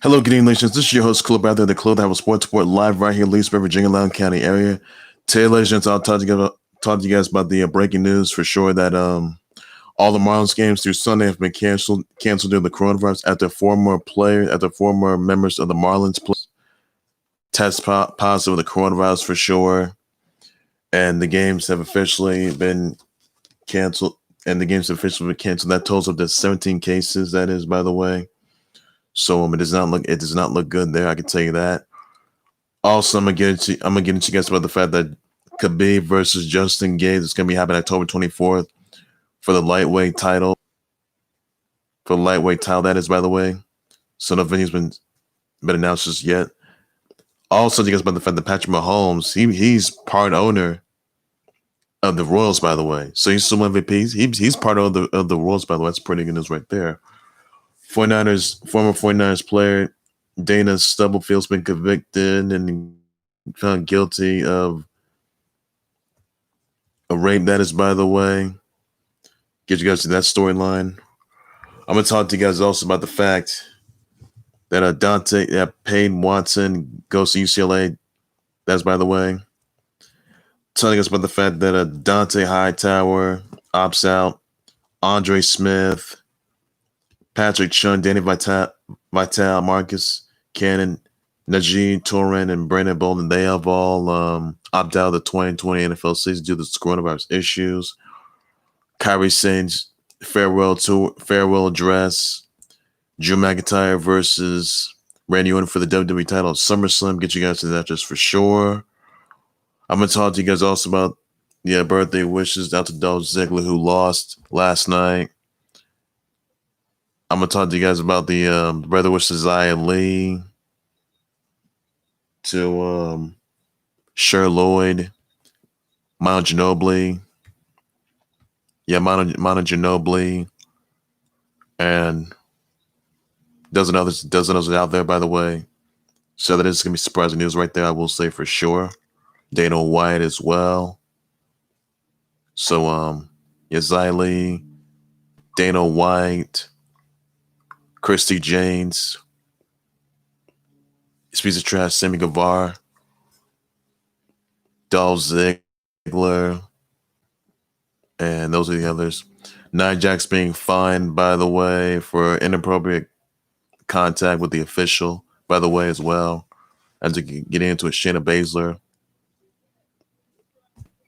Hello, good evening, nations. This is your host, Club out there, the Club that was sports report live right here in Leesburg, Virginia, Loudoun County area. Today, ladies and gentlemen, talk to you guys about the breaking news for sure that all the Marlins games through Sunday have been canceled due to the coronavirus after former members of the Marlins test positive with the coronavirus for sure, and the games have officially been canceled. That totals up to 17 cases. That is, by the way. So it does not look good there. I can tell you that. Also, I'm gonna get into you guys about the fact that Khabib versus Justin Gaethje is gonna be happening October 24th for the lightweight title. For the lightweight title, that is, by the way. So no venue's been announced just yet. Also, you guys about the fact that Patrick Mahomes, he's part owner of the Royals, by the way. So he's still MVP. He's part of the Royals, by the way. That's pretty good news right there. Former 49ers player Dana Stubblefield's been convicted and found guilty of a rape. That is, by the way. Get you guys to that storyline. I'm gonna talk to you guys also about the fact that Payne Watson goes to UCLA. That's, by the way. Telling us about the fact that Dante Hightower opts out. Andre Smith, Patrick Chung, Danny Vital, Marcus Cannon, Najee Torin, and Brandon Bolden, they have all opted out of the 2020 NFL season due to the coronavirus issues. Kyrie Sane's farewell address. Drew McIntyre versus Randy Orton for the WWE title at SummerSlam. Get you guys to that just for sure. I'm going to talk to you guys also about birthday wishes out to Dolph Ziggler, who lost last night. I'm going to talk to you guys about the brother wishes Zia Lee to Cher, Lloyd, Manu Ginobili. Manu Ginobili, and dozen others out there, by the way. So that is going to be surprising news right there, I will say for sure. Dana White as well. So, Zia Lee, Dana White, Christi, Jaynes, piece of trash, Sammy Guevara, Dolph Ziggler, and those are the others. Nia Jax being fined, by the way, for inappropriate contact with the official, by the way, as well. And to get into it, Shayna Baszler.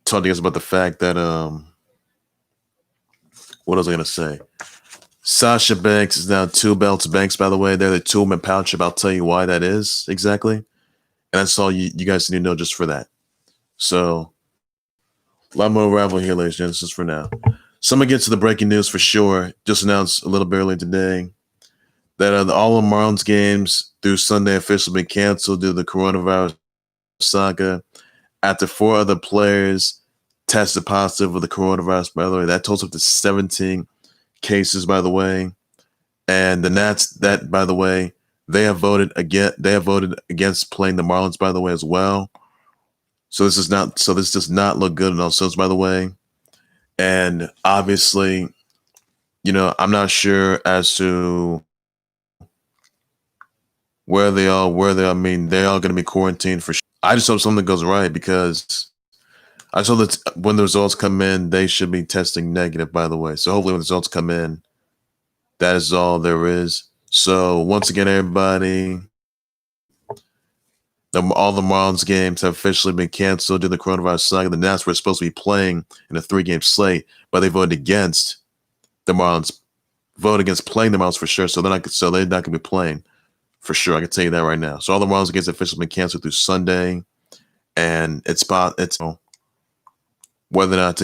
Talk to you guys about the fact that, what was I going to say? Sasha Banks is now 2 belts Banks, by the way. They're the 2-woman pouch. I'll tell you why that is exactly. And that's all you guys need to know just for that. So, a lot more rival here, ladies and gentlemen, just for now. So I'm going to get to the breaking news for sure. Just announced a little bit earlier today that all the Marlins games through Sunday officially been canceled due to the coronavirus saga after 4 other players tested positive with the coronavirus, by the way. That totals up to 17 cases, by the way. And the Nats, that, by the way, they have voted against playing the Marlins, by the way, as well. So this does not look good in all sense, by the way. And obviously, I'm not sure as to where they are. I mean, they're all going to be quarantined for sure. I just hope something goes right, because I saw that when the results come in, they should be testing negative, by the way. So hopefully when the results come in, that is all there is. So once again, everybody, all the Marlins games have officially been canceled due to the coronavirus saga. The Nats were supposed to be playing in a 3-game slate, but they voted against the Marlins. Vote against playing the Marlins for sure. So they're not going to be playing for sure. I can tell you that right now. So all the Marlins games have officially been canceled through Sunday, and it's whether or not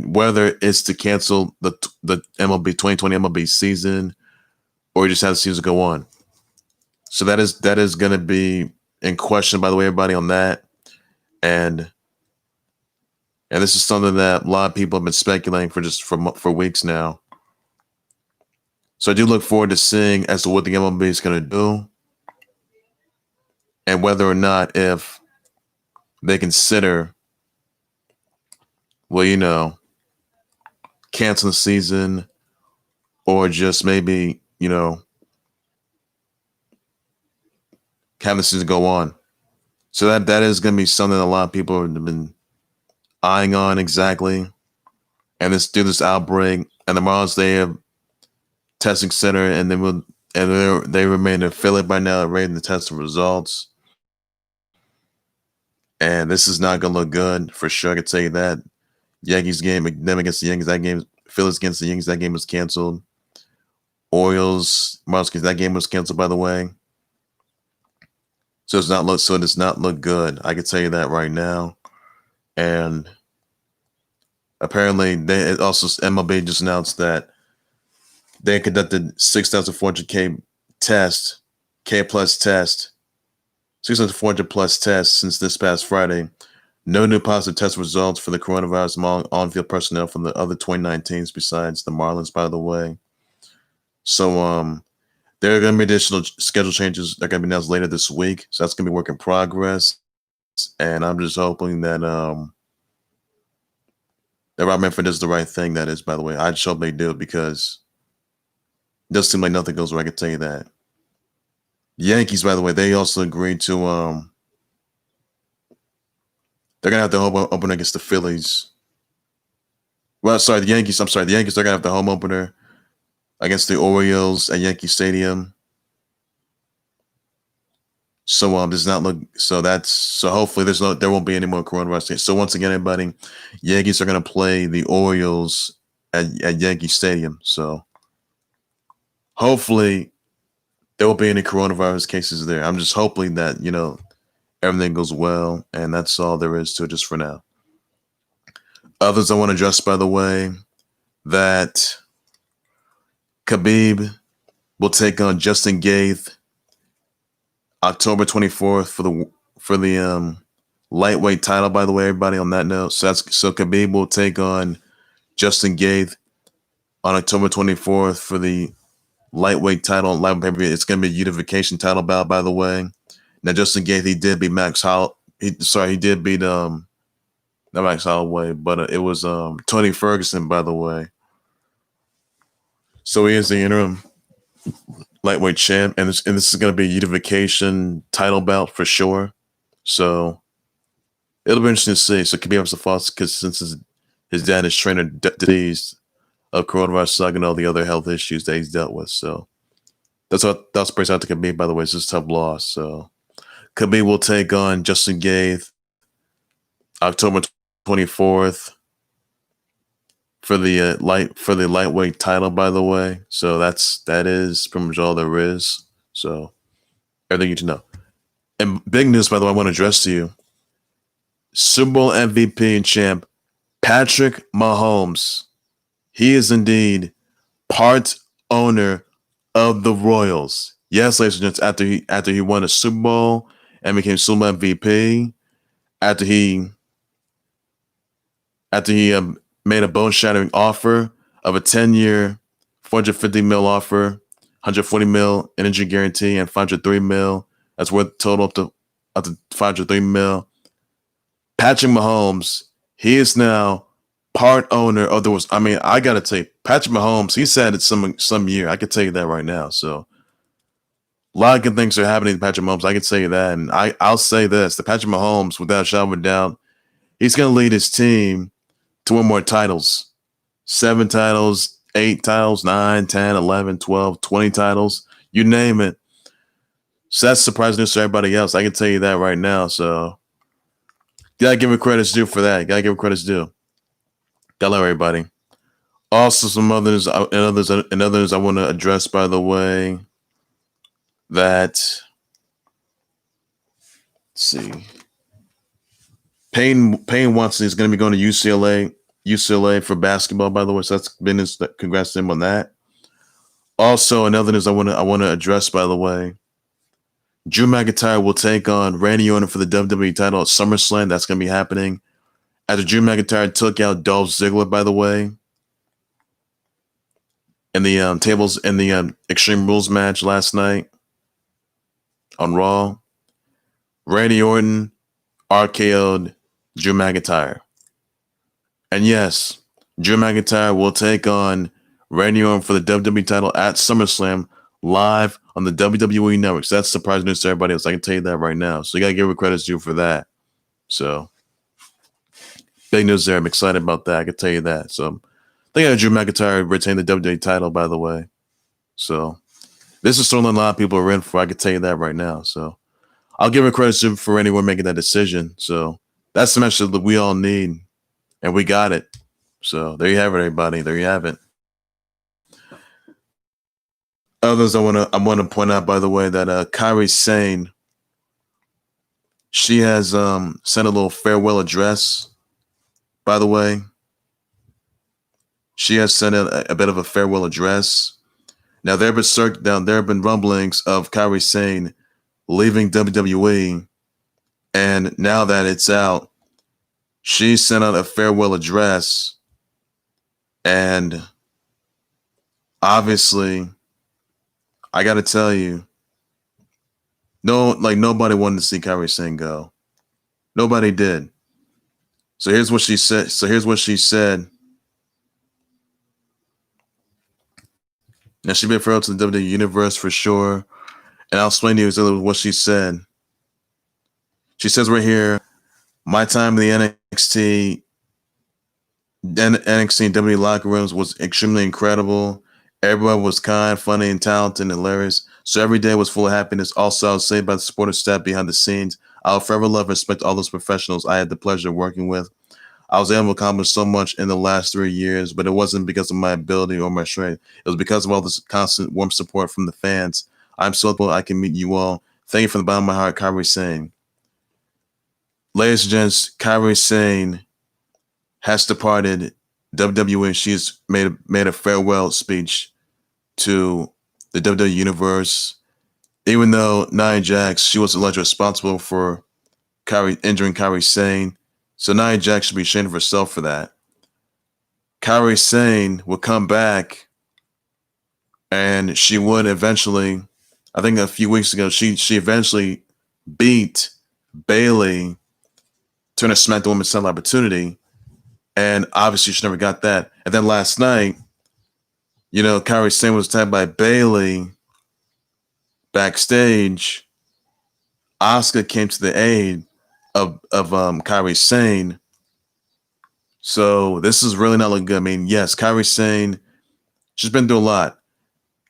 whether it's to cancel the MLB 2020 MLB season, or you just have the season go on. So that is going to be in question, by the way, everybody, on that. And this is something that a lot of people have been speculating for weeks now. So I do look forward to seeing as to what the MLB is going to do, and whether or not if they consider, cancel the season, or just maybe, have the season go on. So that is going to be something a lot of people have been eyeing on exactly. And this outbreak, and the Marlins, they have testing center, and they remain affiliate by now, ready to test the results. And this is not going to look good for sure. I can tell you that. Yankees game, them against the Yankees, that game. Phillies against the Yankees, that game was canceled. Orioles, Marlins, that game was canceled, by the way. So it does not look good. I can tell you that right now. And apparently, MLB just announced that they conducted 6,400 K plus test, 6,400 plus tests since this past Friday. No new positive test results for the coronavirus among on-field personnel from the other 2019s besides the Marlins, by the way. So there are going to be additional schedule changes that are going to be announced later this week. So that's going to be work in progress. And I'm just hoping that Rob Manfred does the right thing, that is, by the way. I just hope they do, because it does seem like nothing goes right, I can tell you that. The Yankees, by the way, they also agreed to they're gonna have the home opener against the Phillies. Well, sorry, the Yankees. I'm sorry, the Yankees are gonna have the home opener against the Orioles at Yankee Stadium. So does not look so hopefully there won't be any more coronavirus. So once again, everybody, Yankees are gonna play the Orioles at Yankee Stadium. So hopefully there won't be any coronavirus cases there. I'm just hoping that, everything goes well, and that's all there is to it just for now. Others I want to address, by the way, that Khabib will take on Justin Gaethje October 24th for the lightweight title, by the way, everybody, on that note. So Khabib will take on Justin Gaethje on October 24th for the lightweight title on live pay-per-view. It's going to be a unification title bout, by the way. Now, Justin Gaethje, he did beat Max Holloway. He did beat not Max Holloway, but it was Tony Ferguson, by the way. So he is the interim lightweight champ, and this is going to be a unification title bout for sure. So it'll be interesting to see. So Khabib has to Fox, because since his dad is trainer disease of coronavirus and all the other health issues that he's dealt with. So that's praise out to Khabib, by the way. It's just a tough loss. So Khabib will take on Justin Gaethje October 24th for the lightweight title, by the way. So that is pretty much all there is. So everything you need to know. And big news, by the way, I want to address to you. Super Bowl MVP and champ Patrick Mahomes. He is indeed part owner of the Royals. Yes, ladies and gents, after he won a Super Bowl and became Super Bowl MVP, after he made a bone-shattering offer of a 10-year, $450 million offer, $140 million energy guarantee, and $503 million. That's worth total up to $503 million. Patrick Mahomes, he is now part owner of the. I mean, I gotta tell you, Patrick Mahomes, he said it some year. I can tell you that right now. So a lot of good things are happening to Patrick Mahomes. I can tell you that, and I'll say this: the Patrick Mahomes, without a shadow of a doubt, he's gonna lead his team to win more titles. 7 titles, 8 titles, 9, 10, 11, 12, 20 titles, you name it. So that's surprising news to everybody else. I can tell you that right now. So gotta give him credit's due for that. Gotta give him credit's due. Gotta love everybody. Also, some others I want to address, by the way, that, let's see, Payne Watson is going to be going to UCLA for basketball, by the way. So that's been congrats to him on that. Also, another news I want to address, by the way, Drew McIntyre will take on Randy Orton for the WWE title at SummerSlam. That's going to be happening after Drew McIntyre took out Dolph Ziggler, by the way, in the Extreme Rules match last night on Raw. Randy Orton RKO'd Drew McIntyre. And yes, Drew McIntyre will take on Randy Orton for the WWE title at SummerSlam live on the WWE network. So that's surprising news to everybody else. I can tell you that right now. So you gotta give her credit due for that. So big news there. I'm excited about that. I can tell you that. So I think Drew McIntyre retained the WWE title, by the way. So this is something a lot of people are in for. I can tell you that right now. So I'll give her credit for anyone making that decision. So that's the message that we all need, and we got it. So there you have it, everybody. There you have it. Others I want to point out, by the way, that Kairi Sane, she has sent a little farewell address. By the way, she has sent a bit of a farewell address. Now there have been rumblings of Kairi Sane leaving WWE, and now that it's out, she sent out a farewell address, and obviously, I got to tell you, nobody wanted to see Kairi Sane go. Nobody did. So here's what she said. Now she been farewell to the WWE Universe for sure, and I'll explain to you what she said. She says right here, my time in the NXT and WWE locker rooms was extremely incredible. Everyone was kind, funny, and talented and hilarious. So every day was full of happiness. Also, I was saved by the supportive staff behind the scenes. I'll forever love and respect all those professionals I had the pleasure of working with. I was able to accomplish so much in the last 3 years, but it wasn't because of my ability or my strength. It was because of all this constant warm support from the fans. I'm so thankful I can meet you all. Thank you from the bottom of my heart, Kairi Sane. Ladies and gents, Kairi Sane has departed WWE. She's made a farewell speech to the WWE Universe. Even though Nia Jax, she was allegedly responsible for injuring Kairi Sane. So Nia Jax should be ashamed of herself for that. Kairi Sane will come back, and she would eventually, I think a few weeks ago, she eventually beat Bayley to a SmackDown Women's title opportunity. And obviously she never got that. And then last night, Kairi Sane was attacked by Bayley backstage. Asuka came to the aid of Kairi Sane. So this is really not looking good. I mean, yes, Kairi Sane, she's been through a lot.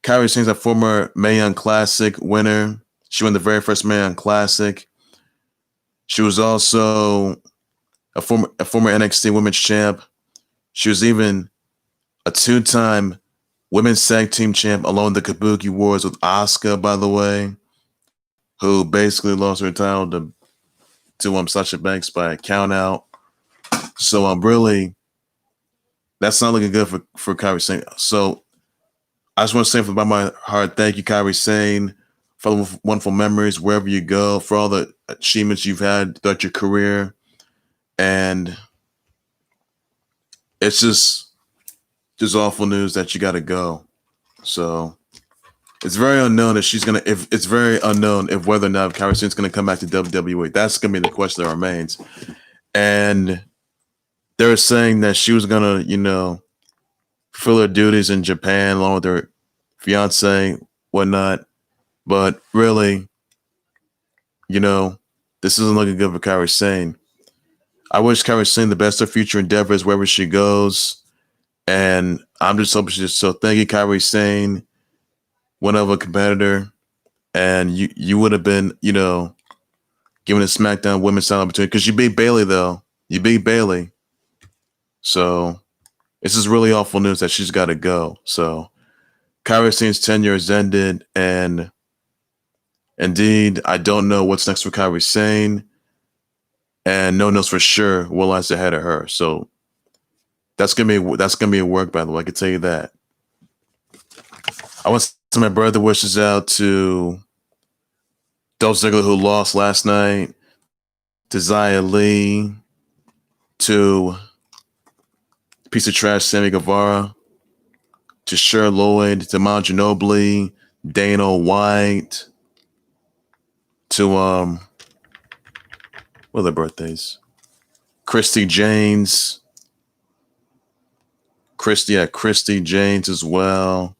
Kairi Sane's a former Mae Young Classic winner. She won the very first Mae Young Classic. She was also a former NXT Women's Champ. She was even a 2-time Women's Tag Team Champ along the Kabuki Wars with Asuka, by the way, who basically lost her title to Sasha Banks by a count out. So really, that's not looking good for Kairi Sane. So I just want to say from the bottom of my heart, thank you, Kairi Sane, for the wonderful memories wherever you go, for all the achievements you've had throughout your career. And it's just awful news that you got to go. So it's very unknown it's very unknown if whether or not Kairi Sane's going to come back to WWE. That's going to be the question that remains. And they're saying that she was going to, fulfill her duties in Japan along with her fiance, whatnot. But really, this isn't looking good for Kairi Sane. I wish Kairi Sane the best of her future endeavors wherever she goes. And I'm just hoping so thank you, Kairi Sane, one of a competitor. And you would have been, given a SmackDown Women's title opportunity because you beat Bayley, though. You beat Bayley. So this is really awful news that she's got to go. So Kairi Sane's tenure has ended. And indeed, I don't know what's next for Kairi Sane. And no one knows for sure what lies ahead of her. So that's gonna be a work, by the way. I can tell you that. I want to send my brother wishes out to Dolph Ziggler, who lost last night, to Xia Li, to piece of trash Sammy Guevara, to Cher, Lloyd, to Manu Ginobili, Dana White, to what are their birthdays? Christi, Jaynes. Christi, Jaynes as well.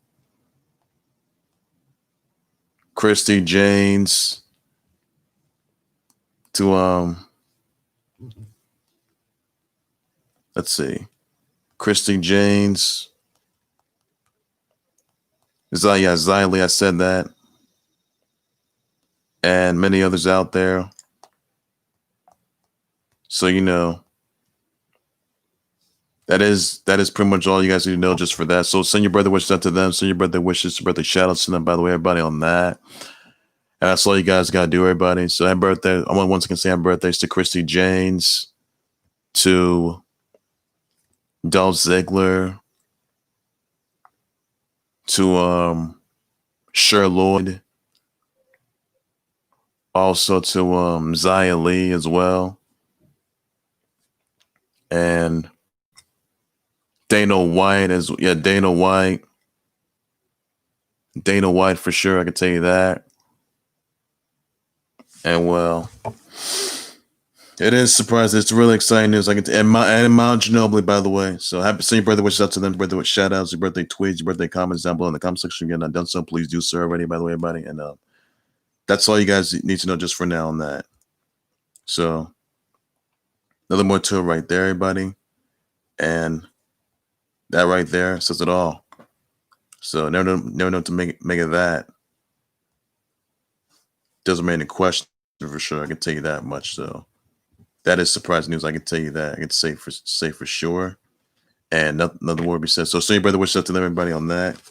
Christi, Jaynes, to let's see, Christi, Jaynes, Xylee, I said that, and many others out there. So that is pretty much all you guys need to know just for that. So send your birthday wishes out to them. Send your birthday wishes, birthday shout outs to them, by the way, everybody, on that. And that's all you guys got to do, everybody. So happy birthday. I want once again say happy birthdays to Christi, Jaynes, to Dolph Ziggler, to Cher, Lloyd, also to Lee as well, and Dana White Dana White for sure, I can tell you that. And well, it is surprising. It's really exciting news. And Manu Ginobili, by the way. So happy, send your birthday wishes out to them. Birthday shout outs, your birthday tweets, your birthday comments down below in the comment section. If you're not done so, please do so already, by the way, everybody. And that's all you guys need to know just for now on that. So another more to it right there, everybody. And that right there says it all. So never know to make of that. Doesn't remain a question for sure. I can tell you that much. So that is surprising news. I can tell you that. I can say for sure. And nothing more to be said. So send your brother wishes out to everybody on that.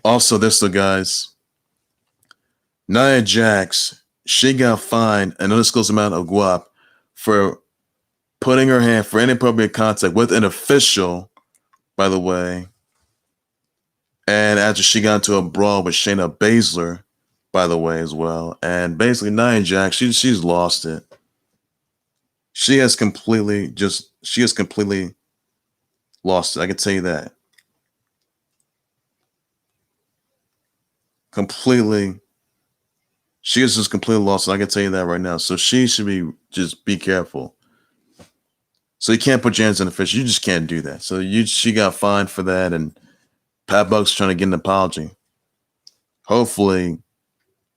Also, guys, Nia Jax, she got fined an undisclosed amount of guap for putting her hand for inappropriate contact with an official, by the way. And after she got into a brawl with Shayna Baszler, by the way, as well. And basically, Nia Jax, she's lost it. She has completely lost it. I can tell you that. Completely. She is just completely lost it. I can tell you that right now. So she should be careful. So you can't put your hands on the fish. You just can't do that. So she got fined for that, and Pat Buck's trying to get an apology. Hopefully,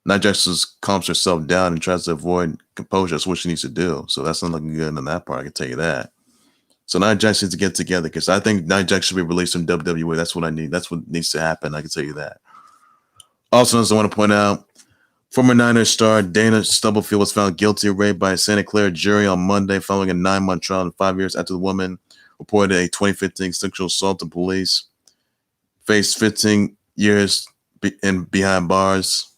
Nia Jax just calms herself down and tries to avoid composure. That's what she needs to do. So that's not looking good on that part. I can tell you that. So Nia Jax needs to get together, because I think Nia Jax should be released from WWE. That's what I need. That's what needs to happen. I can tell you that. Also, as I want to point out, former Niners star Dana Stubblefield was found guilty of rape by a Santa Clara jury on Monday following a 9-month trial and 5 years after the woman reported a 2015 sexual assault to police. Faced 15 years behind bars.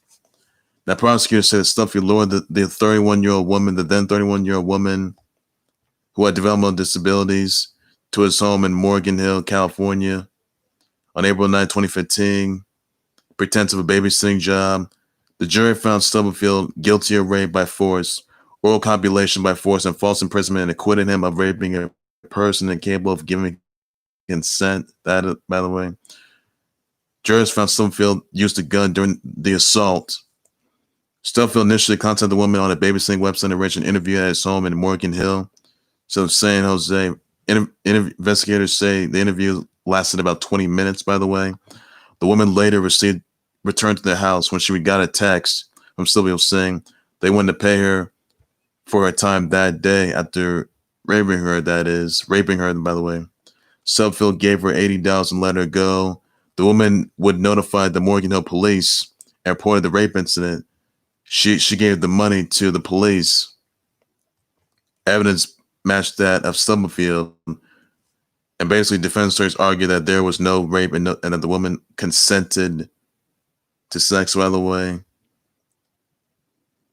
Now, prosecutors said that Stubblefield lured the 31-year-old woman, the then 31-year-old woman who had developmental disabilities, to his home in Morgan Hill, California on April 9, 2015, pretense of a babysitting job. The jury found Stubblefield guilty of rape by force, oral copulation by force, and false imprisonment, and acquitted him of raping a person incapable of giving consent. That, by the way. Jurors found Stubblefield used a gun during the assault. Stubblefield initially contacted the woman on a babysitting website and arranged an interview at his home in Morgan Hill, so San Jose. Investigators say the interview lasted about 20 minutes, by the way. The woman later returned to the house when she got a text from Stubblefield saying they wanted to pay her for her time that day after raping her, by the way. Stubblefield gave her $80 and let her go. The woman would notify the Morgan Hill police and reported the rape incident. She gave the money to the police. Evidence matched that of Stubblefield. And basically, defense lawyers argued that there was no rape and that the woman consented to sex, by the way.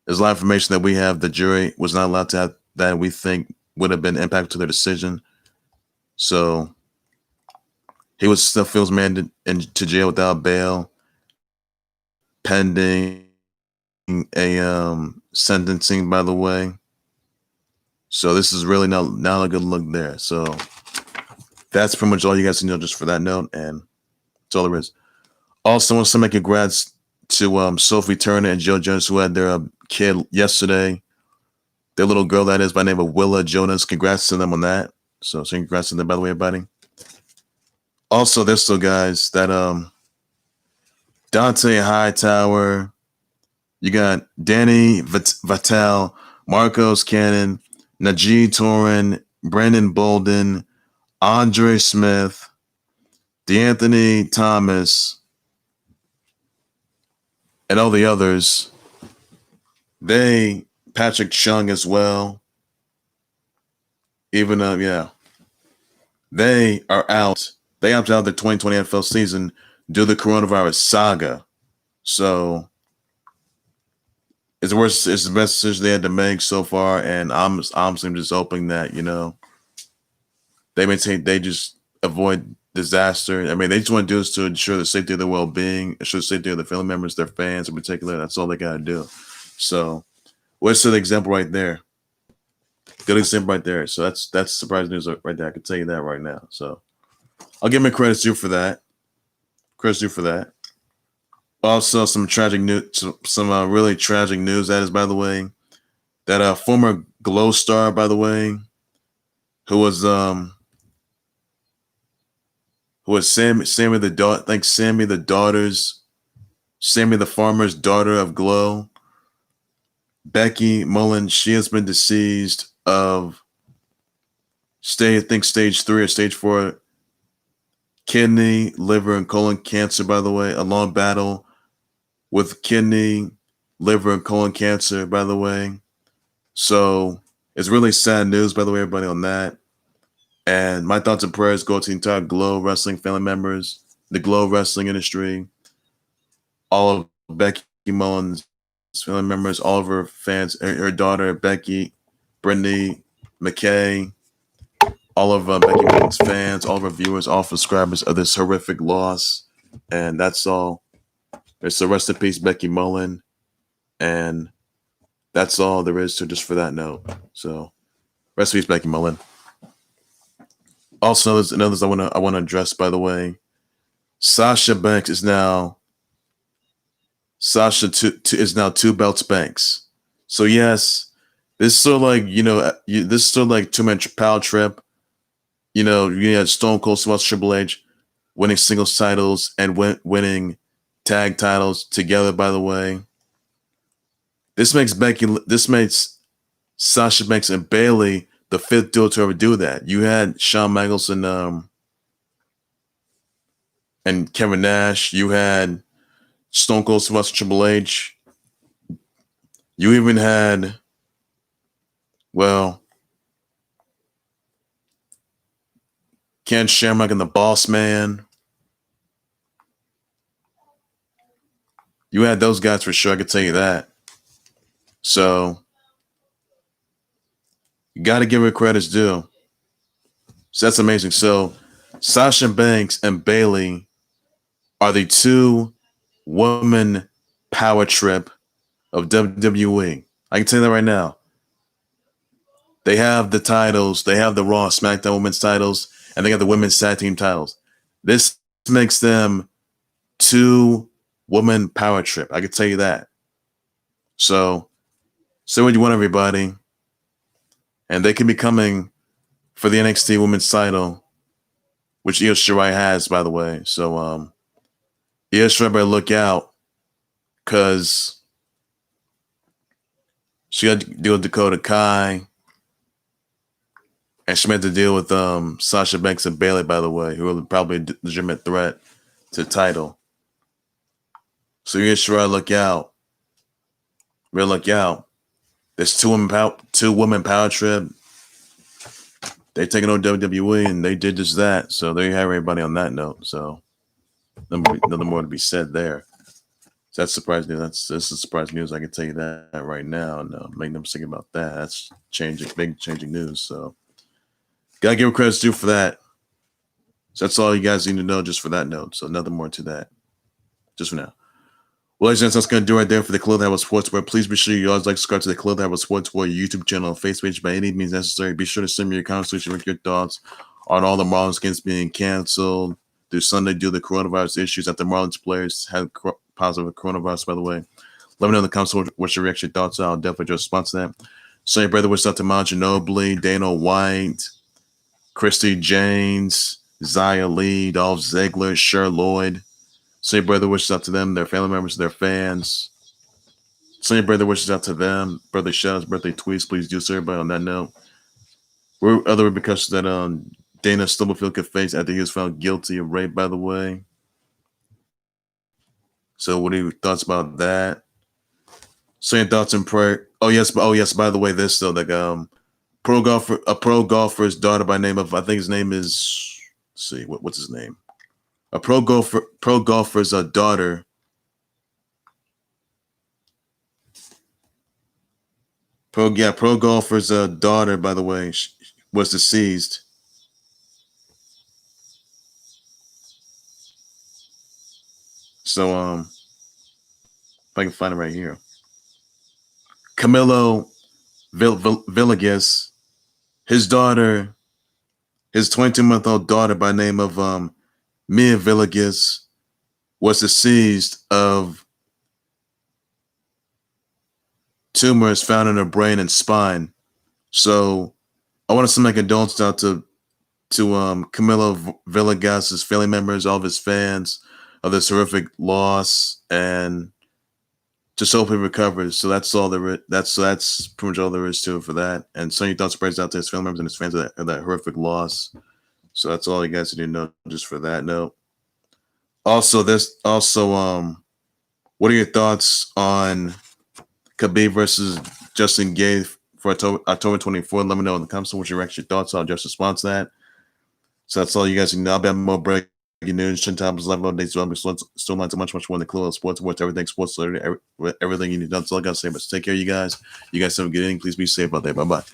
There's a lot of information that we have. The jury was not allowed to have that we think would have been impact to their decision. So he was still feels mandated into jail without bail, pending a sentencing, by the way. So this is really not a good look there. So that's pretty much all you guys need to know just for that note, and that's all there is. Also, I want to make congrats to Sophie Turner and Joe Jonas, who had their kid yesterday. Their little girl, that is, by the name of Willa Jonas. Congrats to them on that. So congrats to them, by the way, everybody. Also, there's still guys that Dante Hightower, You got Danny Vitale, Marcos Cannon, Najee Torin, Brandon Bolden, Andre Smith, DeAnthony Thomas, and all the others. Patrick Chung as well. Even they are out. They opted out of the 2020 NFL season due to the coronavirus saga. So it's the best decision they had to make so far, and I'm just hoping that they just avoid disaster. I mean, they just want to do this to ensure the safety of their well-being, ensure the safety of their family members, their fans in particular. That's all they got to do. So, what's the example right there? Good example right there. So that's surprising news right there. I can tell you that right now. So I'll give him credit due for that. Also, some tragic news, some really tragic news. That is, by the way, that former Glow star, by the way, who was Sammy the farmer's daughter of Glow, Becky Mullen. She has been deceased of stage 3 or stage 4 kidney, liver, and colon cancer, by the way. A long battle with kidney, liver, and colon cancer, by the way. So it's really sad news, by the way, everybody, on that. And my thoughts and prayers go to the entire Glow Wrestling family members, the Glow Wrestling industry, all of Becky Mullen's family members, all of her fans, her daughter, Becky, Brittany, McKay, all of Becky Mullen's fans, all of our viewers, all subscribers of this horrific loss. And that's all. So rest in peace, Becky Mullen. And that's all there is to just for that note. So rest in peace, Becky Mullen. Also, there's another I want to address, by the way. Sasha Banks is now two belts Banks. So yes, this is sort of like this is sort of like two-man power trip. You had Stone Cold Steve Austin, Triple H winning singles titles and winning tag titles together. By the way, this makes Sasha Banks and Bayley the fifth duo to ever do that. You had Shawn Michaels and Kevin Nash. You had Stone Cold Steve Austin, Triple H. You even had, Ken Shamrock and the Boss Man. You had those guys for sure, I could tell you that. So you got to give her credit's due. So that's amazing. So Sasha Banks and Bayley are the two woman power trip of WWE. I can tell you that right now. They have the titles. They have the Raw SmackDown women's titles, and they got the women's tag team titles. This makes them two woman power trip. I can tell you that. So say what you want, everybody. And they can be coming for the NXT women's title, which Io Shirai has, by the way. So Io Shirai better look out, because she got to deal with Dakota Kai, and she made to deal with Sasha Banks and Bayley, by the way, who are probably a legitimate threat to the title. So Io Shirai, look out. Really look out. There's two women power trip. They taking over WWE, and they did just that. So there you have everybody on that note. So nothing more to be said there. So that's surprising news. This is surprise news. I can tell you that right now. No, make no mistake about that. That's big changing news. So gotta give credit due for that. So that's all you guys need to know just for that note. So nothing more to that. Just for now. Well, ladies and gentlemen, that's going to do right there for the Club That Was Sportswear. Please be sure you always like to subscribe to the Club That Was Sportswear YouTube channel and Facebook page by any means necessary. Be sure to send me your comments with your thoughts on all the Marlins games being canceled through Sunday due to the coronavirus issues after Marlins players had positive coronavirus, by the way. Let me know in the comments what your reaction thoughts are. I'll definitely just respond to that. So your brother wishes out to Manu Ginobili, Dana White, Christi, Jaynes, Zia Lee, Dolph Ziggler, Cher, Lloyd. Say brother wishes out to them, their family members, their fans. Send your birthday wishes out to them. Birthday shout outs, birthday tweets. Please do so, everybody. On that note, what other repercussions that Dana Stubblefield could face after he was found guilty of rape, by the way? So, what are your thoughts about that? So, your thoughts and prayer. Oh yes, by the way, this though, like a pro golfer's daughter by name of, I think his name is, let's see, what's his name? A pro golfer's daughter. Pro golfer's daughter, by the way, was deceased. So if I can find it right here. Camilo Villegas, his daughter, his 22-month-old daughter by name of Mia Villegas, was deceased of tumors found in her brain and spine. So I want to send my condolences out to Camilo Villegas' family members, all of his fans, of this horrific loss, and just hope he recovers. So that's all that's pretty much all there is to it for that. And send your thoughts and prayers out to his family members and his fans of that horrific loss. So that's all you guys need to know just for that note. Also, what are your thoughts on Khabib versus Justin Gaethje for October 24th? Let me know in the comments what your thoughts are. Just response to that. So that's all you guys need to know. I'll be having more breaking news, 10 times live updates, storylines, and much more in the clue of sports, everything sports, everything you need. That's all I got to say. But take care, you guys. You guys have a good evening. Please be safe out there. Bye-bye.